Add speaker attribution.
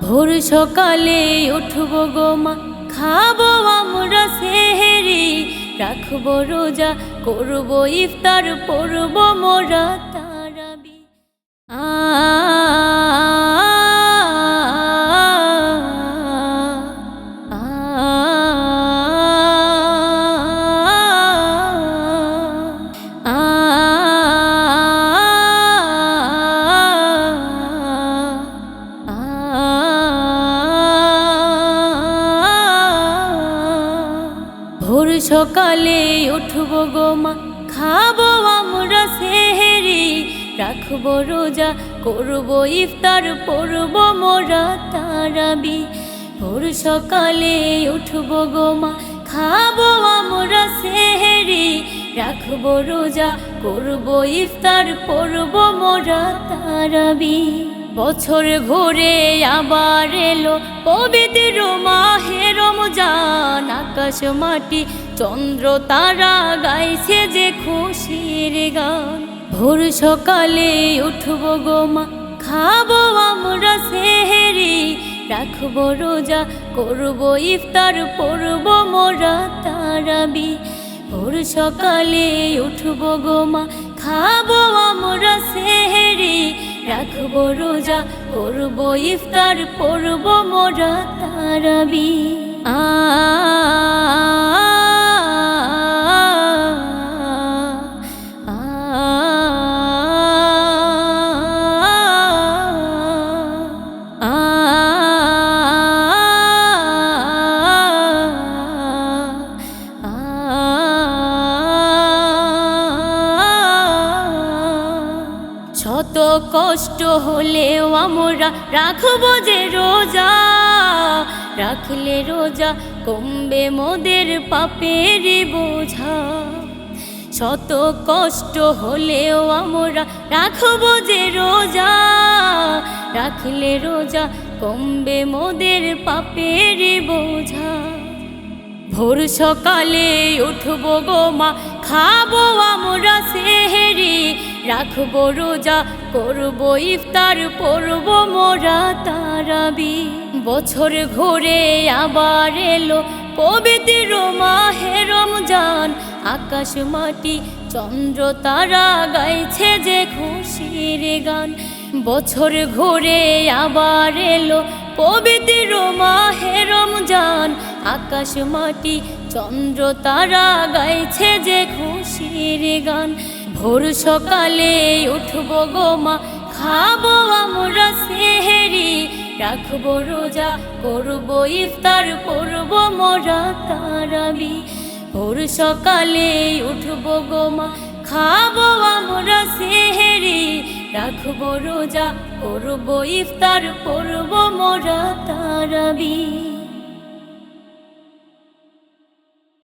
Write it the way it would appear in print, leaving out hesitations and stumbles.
Speaker 1: ভোর সকালে উঠব গো মা, খাবো আমরা সেহেরি, রাখবো রোজা, করবো ইফতার, পড়বো মোরা তারাবি। ভোর সকালে উঠব গো মা, খাবো আমরা সেহেরি, রাখবো রোজা, করবো ইফতার, পড়বো মোরা তারাবি। ভোর সকালে উঠব গো মা, খাবো আমরা সেহেরি, রাখবো রোজা, করবো ইফতার, পড়বো মোরা তারাবি। বছর ঘুরে আবার এলো পবিত্র মাহে রমজান, আকাশ মাটি চন্দ্র তারা গাইছে যে খুশির গান। ভোর সকালে উঠব গো মা, খাবো আমরা সেহেরি, রাখবো রোজা, করবো ইফতার, পড়বো মোরা তারাবি। ভোর সকালে উঠব গো মা, খাবো আমরা সেহেরি, রাখবো রোজা, করবো ইফতার, পড়বো মোরা তারাবি। শত কষ্ট হলেও আমরা রাখবো যে রোজা, রাখলে রোজা কমবে মোদের পাপের বোঝা। শত কষ্ট হলেও আমরা রাখবো যে রোজা, রাখলে রোজা কমবে মোদের পাপের বোঝা। ভোর সকালে উঠব গো মা, খাবো আমরা সেহেরি, রাখবো রোজা, করবো ইফতার, পড়বো মোরা তারাবি। বছর ঘুরে আবার এলো পবিত্র মাহে রমজান, আকাশ মাটি চন্দ্র তারা গাইছে যে খুশির গান। বছর ঘুরে আবার এলো পবিত্র মাহে রমজান, আকাশ মাটি চন্দ্র তারা গাইছে যে খুশির গান। ভোর সকালে উঠব গো মা, খাবো আমরা সেহেরি, রাখবো রোজা, করবো ইফতার, পড়বো মোরা তারাবি। ভোর সকালে উঠব গো মা, খাবো আমরা সেহেরি, রাখবো রোজা, করবো ইফতার, পড়বো মোরা তারাবি।